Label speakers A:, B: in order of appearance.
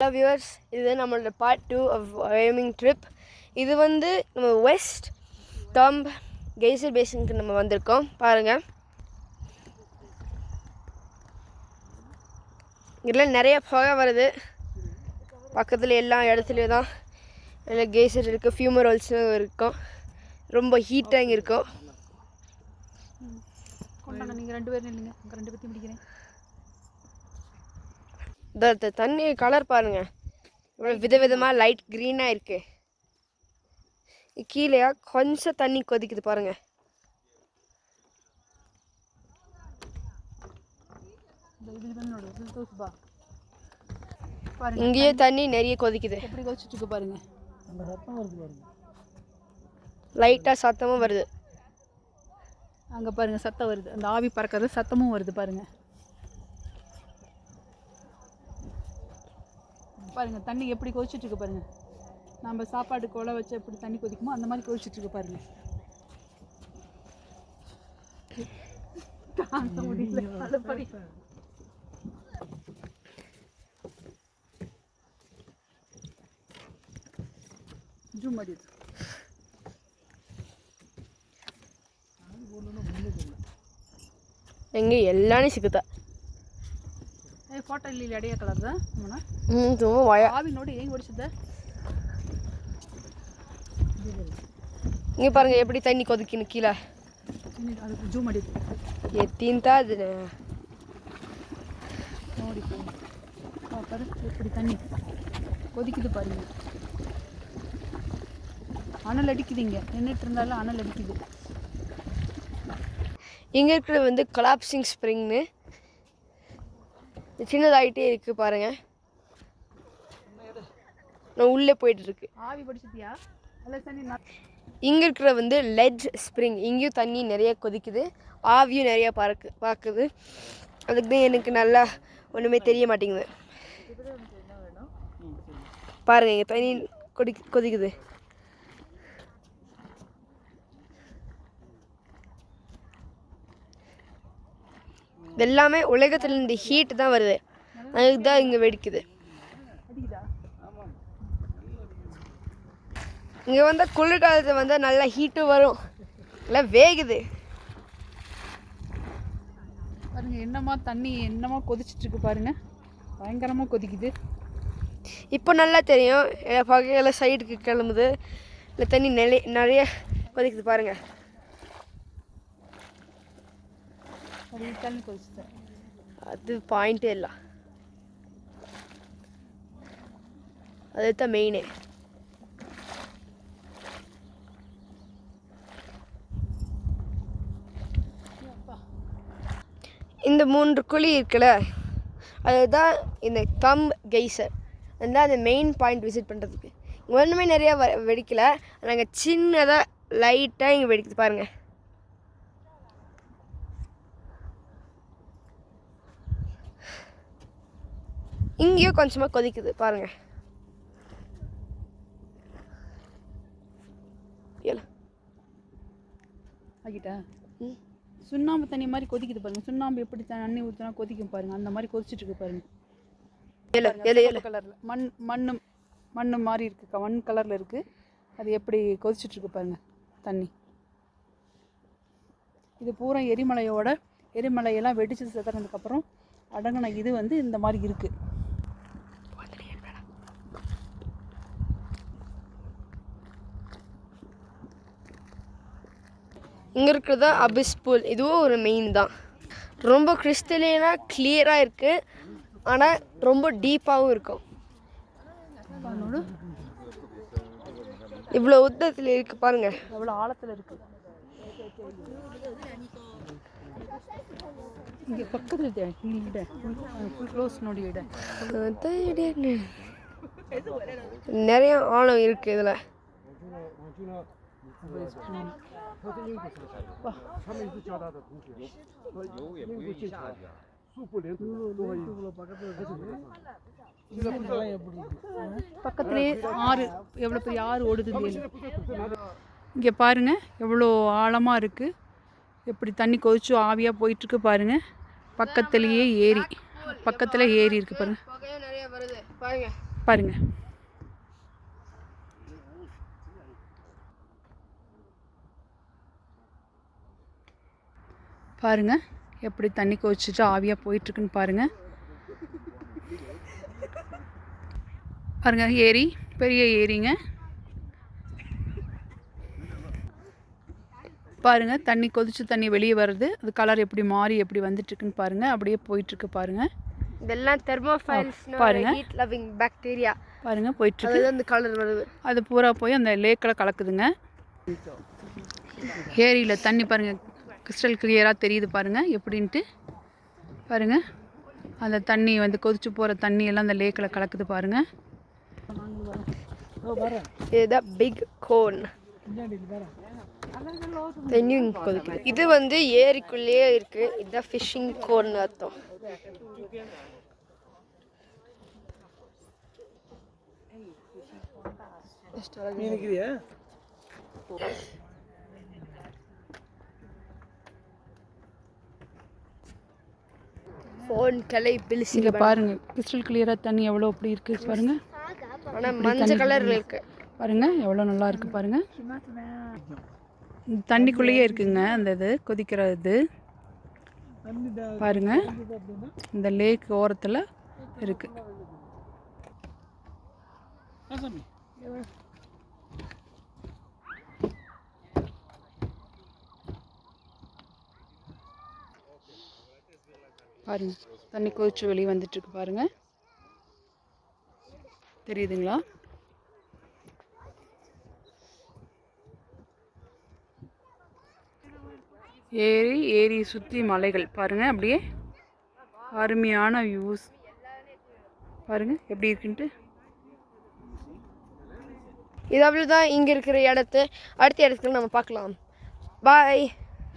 A: Hello viewers, இது நம்மளோட part 2 of வையோமிங் trip. இது வந்து நம்ம வெஸ்ட் தம்ப் கெய்சர் பேசினுக்கு நம்ம வந்திருக்கோம். பாருங்கள், இதில் நிறைய புகை வருது. பக்கத்தில் எல்லா இடத்துலையும் தான் நல்ல கெய்சர் இருக்குது, ஃபியூமரல்ஸும் இருக்கும். ரொம்ப ஹீட்டாக இங்கே இருக்கும்.
B: நீங்கள் 2 பேரும் இல்லைங்க, அங்கே 2 பேர்த்தையும் பிடிக்கிறேன்.
A: இந்த தண்ணி கலர் பாருங்கள், இவ்வளோ விதவிதமாக லைட் க்ரீனாக இருக்குது. கீழே கொஞ்சம் தண்ணி கொதிக்குது பாருங்கள். இங்கேயே தண்ணி நிறைய கொதிக்குது.
B: எப்படி கொதிச்சுட்டு பாருங்க.
A: லைட்டாக சத்தமும் வருது.
B: அங்கே பாருங்கள், சத்தம் வருது. அந்த ஆவி பறக்கிறது சத்தமும் வருது பாருங்கள். பாருங்கள் தண்ணி எப்படி கொதிச்சுட்ருக்கு பாருங்கள். நம்ம சாப்பாடு கொலை வச்சு எப்படி தண்ணி கொதிக்குமோ அந்த மாதிரி கொதிச்சுட்ருக்கு பாருங்கள். ஜூம் அடிது.
A: எங்கே எல்லாமே சிக்குதா?
B: ಫೋಟೋ ಇಲ್ಲಿ ಅಡಿಯ ಕಲರ್ದ ಆವಿ ನೋಡಿ ಹೆಂಗೆ ಹೊಡಿಸಿದ್ದ.
A: இங்கே பாருங்கள் எப்படி தண்ணி கொதிக்கணும் கீழே.
B: அதுக்கு ஜூம் அடி
A: எத்தின்தா அது
B: ನೋಡಿ பாரு எப்படி தண்ணி கொதிக்குது பாருங்க. அனல் அடிக்குது. இங்கே நின்றுட்டு இருந்தாலும் அனல் அடிக்குது.
A: இங்கே இருக்கிற வந்து கொலாப்சிங் ஸ்ப்ரிங்னு சின்னதாகிட்டே இருக்குது பாருங்கள். நான் உள்ளே போயிட்டுருக்கு.
B: ஆவி படிச்சிட்டியா?
A: இங்கே இருக்கிற வந்து லெட்ஜ் ஸ்ப்ரிங். இங்கேயும் தண்ணி நிறைய கொதிக்குது, ஆவியும் நிறையா பார்க்குது. அதுக்கு தான் எனக்கு நல்லா ஒன்றுமே தெரிய மாட்டேங்குது. பாருங்கள், இங்கே தண்ணி கொதிக்குது. எல்லாமே உலகத்தில் இந்த ஹீட் தான் வருது, அதுக்கு தான் இங்கே வெடிக்குது. இங்கே வந்தால் குளிர்காலத்தில் வந்தால் நல்லா ஹீட்டும் வரும், நல்லா வேகுது.
B: பாருங்க என்னமா தண்ணி என்னமா கொதிச்சுட்ருக்கு பாருங்க. பயங்கரமாக கொதிக்குது.
A: இப்போ நல்லா தெரியும், பகையில் சைடுக்கு கிளம்புது. இல்லை தண்ணி நிறைய கொதிக்குது பாருங்கள்.
B: தண்ணி கொதிச்சுட்டேன்,
A: அது பாயிண்ட்டே இல்லை, அதுதான் மெயினே. இந்த 3 குழி இருக்குல்ல, அதுதான் இந்த தம்ப் கெய்சர். அதுதான் அந்த மெயின் பாயிண்ட் விசிட் பண்ணுறதுக்கு. இங்கே ஒன்றுமே நிறையா வெடிக்கலை, நாங்கள் சின்னதாக லைட்டாக இங்கே வெடிக்குது பாருங்கள். இங்கேயும் கொஞ்சமாக கொதிக்குது பாருங்கள்.
B: ஆகிட்டா சுண்ணாம்பு தண்ணி மாதிரி கொதிக்குது பாருங்க. சுண்ணாம்பு எப்படி தண்ணி ஊற்றினா கொதிக்கும் பாருங்க, அந்த மாதிரி கொதிச்சுட்டு இருக்கு பாருங்க. கலரில் மண் மாதிரி இருக்கு, மண் கலரில் இருக்கு. அது எப்படி கொதிச்சுட்டு இருக்கு பாருங்க தண்ணி. இது பூரா எரிமலையெல்லாம் வெடிச்சு செத்துறதுக்கப்புறம் அடங்கின இது வந்து இந்த மாதிரி இருக்கு.
A: இங்கே இருக்கிறதா அபிஸ் பூல். இதுவும் ஒரு மெயின் தான். ரொம்ப கிறிஸ்டலினாக கிளியராக இருக்குது, ஆனால் ரொம்ப டீப்பாகவும் இருக்கும். இவ்வளோ உத்தத்தில் இருக்குது பாருங்கள்,
B: எவ்வளோ ஆழத்தில் இருக்குது. இங்கே பக்கத்தில் க்ளோஸ் நோடி இட
A: நிறைய ஆழம் இருக்குது இதில்.
B: பக்கத்துலேயே ஆறு, எவ்வளோ பெரிய ஆறு ஓடுது. இங்கே பாருங்க எவ்வளோ ஆழமாக இருக்குது, எப்படி தண்ணி கொதிச்சு ஆவியாக போயிட்டுருக்கு பாருங்கள். பக்கத்துலேயே ஏரி இருக்குது பாருங்கள்.
A: நிறைய வருது பாருங்க.
B: பாருங்கள். பாருங்கள் எப்படி தண்ணி கொதிச்சுட்டு ஆவியாக போயிட்டுருக்குன்னு பாருங்கள். பாருங்கள் ஏரி, பெரிய ஏரிங்க. பாருங்கள் தண்ணி கொதிச்சு தண்ணி வெளியே வருது. அது கலர் எப்படி மாறி எப்படி வந்துட்டுருக்குன்னு பாருங்கள். அப்படியே போயிட்டுருக்கு பாருங்கள்.
A: இதெல்லாம் தெர்மோஃபைல்ஸ்
B: பாருங்க.
A: Heat loving bacteria.
B: பாருங்கள் போயிட்டுருக்கு.
A: அது அந்த கலர் வருது.
B: அது பூரா போய் அந்த லேக்கில் கலக்குதுங்க. ஏரியில் தண்ணி பாருங்கள் கிறிஸ்டல் கிளியராக தெரியுது பாருங்கள் எப்படின்ட்டு. பாருங்கள் அந்த தண்ணி வந்து கொதிச்சு போகிற தண்ணியெல்லாம் அந்த லேக்கில் கலக்குது பாருங்கள்.
A: இதுதான் பிக் கோன். தண்ணியும் கொதிக்குது. இது வந்து ஏரிக்குள்ளேயே இருக்கு. இதுதான் ஃபிஷிங் கோன் அர்த்தம். ஃபோன் கலை பிலிசி.
B: இங்கே பாருங்கள் கிறிஸ்டல் கிளியராக தண்ணி எவ்வளோ அப்படி இருக்குது பாருங்கள்.
A: ஆனால் மஞ்சள் கலரில் இருக்கு
B: பாருங்கள் எவ்வளோ நல்லா இருக்குது பாருங்கள். தண்ணிக்குள்ளேயே இருக்குங்க அந்த இது கொதிக்கிற இது. பாருங்கள் இந்த லேக் ஓரத்தில் இருக்குது. பாருங்கள் தண்ணி கொதிச்சு வெளியே வந்துட்டுருக்கு பாருங்கள். தெரியுதுங்களா? ஏரி சுற்றி மலைகள் பாருங்கள். அப்படியே அருமையான வியூஸ் பாருங்கள் எப்படி இருக்குன்ட்டு.
A: இது அவ்வளோதான் இங்கே இருக்கிற இடத்த. அடுத்த இடத்துக்கு நம்ம பார்க்கலாம். பாய்.